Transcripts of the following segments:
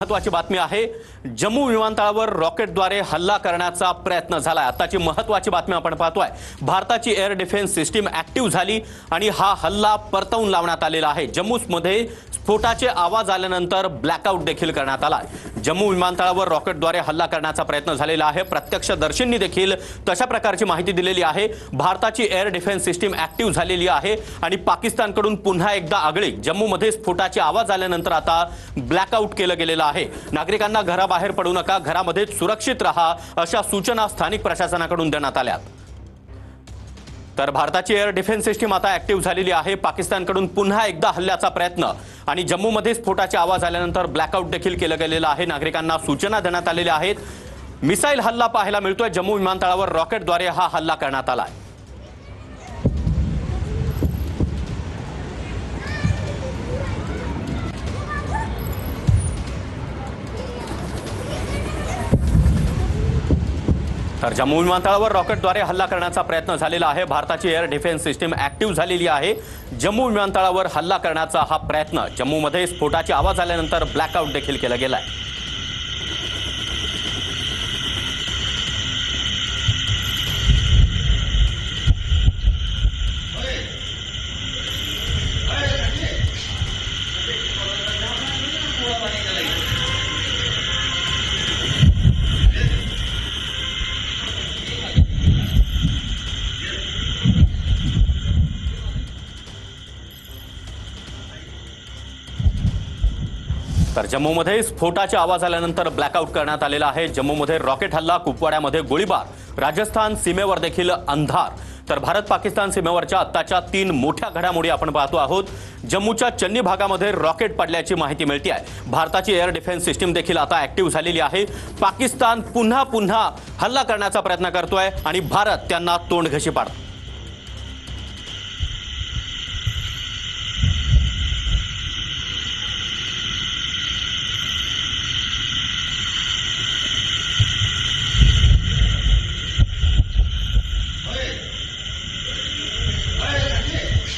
महत्वाची बातमी आहे। जम्मू विमानतळावर रॉकेटद्वारे हल्ला करण्याचा प्रयत्न झालाय। आताची महत्वाची बातमी आपण पाहतोय। भारताची एअर डिफेन्स सिस्टीम ऍक्टिव्ह झाली आणि हा हल्ला परतवून लावण्यात आलेला आहे। जम्मूमध्ये स्फोटाचे आवाज आल्यानंतर ब्लॅकआउट देखील करण्यात आला। जम्मू विमानतळावर रॉकेटद्वारे हल्ला करण्याचा प्रयत्न झालेला आहे। प्रत्यक्षदर्शींनी देखील तशा प्रकारची माहिती दिलेली आहे। भारताची एअर डिफेन्स सिस्टीम ऍक्टिव्ह झालेली आहे आणि पाकिस्तानकडून पुन्हा एकदा आगळीक। जम्मूमध्ये स्फोटाचे आवाज आल्यानंतर आता ब्लॅकआउट केलं गेलेलं आहे। नागरिकांना घराबाहेर पडू नका, घरामध्ये सुरक्षित रहा अशा सूचना स्थानिक प्रशासनाकडून देण्यात आल्या। तर भारताची एअर डिफेन्स सिस्टीम आता ऍक्टिव्ह झालेली आहे। पाकिस्तानकडून पुन्हा एकदा हल्ल्याचा प्रयत्न आणि जम्मूमध्ये स्फोटाचे आवाज आल्यानंतर ब्लॅकआउट देखील केलं गेलेलं आहे। नागरिकांना सूचना देण्यात आलेल्या आहेत। मिसाईल हल्ला पाहायला मिळतोय। जम्मू विमानतळावर रॉकेटद्वारे हा हल्ला करण्यात आला आहे। तर जम्मू विमानतळावर रॉकेटद्वारे हल्ला करण्याचा प्रयत्न झालेला आहे। भारताची एअर डिफेन्स सिस्टीम ऍक्टिव्ह झालेली आहे। जम्मू विमानतळावर हल्ला करण्याचा हा प्रयत्न, जम्मूमध्ये स्फोटाचे आवाज आल्यानंतर ब्लॅकआउट देखील केलं गेलं आहे। तर जम्मूमध्ये स्फोटाचे आवाज आल्यानंतर ब्लॅकआउट करण्यात आलेला आहे। जम्मूमध्ये रॉकेट हल्ला, कुपवाड्यामध्ये गोळीबार, राजस्थान सीमेवर देखील अंधार। तर भारत पाकिस्तान सीमेवरच्या आत्ताच्या 3 मोठ्या घडामोडी आपण पाहतो आहोत। जम्मूच्या चन्नी भागामध्ये रॉकेट पडल्याची माहिती मिळते आहे। भारताची एअर डिफेन्स सिस्टीम देखील आता ऍक्टिव्ह झालेली आहे। पाकिस्तान पुन्हा हल्ला करण्याचा प्रयत्न करतोय आणि भारत त्यांना तोंडघशी पाडतो।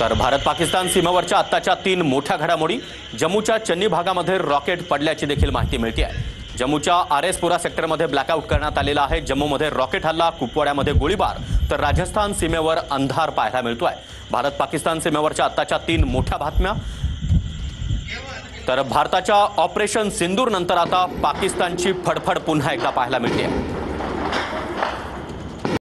तर भारत पाकिस्तान सीमेवरच्या आत्ताच्या 3 मोठ्या घडामोडी। जम्मूच्या चन्नी भागामध्ये रॉकेट पडल्याची देखील माहिती मिळते आहे। जम्मूच्या आरएसपुरा सेक्टरमध्ये ब्लॅकआउट करण्यात आलेला आहे। जम्मूमध्ये रॉकेट हल्ला, कुपवाड्यामध्ये गोळीबार, तर राजस्थान सीमेवर अंधार पाहायला मिळतोय। भारत पाकिस्तान सीमेवरच्या आत्ताच्या 3 मोठ्या बातम्या। तर भारताच्या ऑपरेशन सिंदूर नंतर आता पाकिस्तानची फडफड पुन्हा एकदा पाहायला मिळते आहे।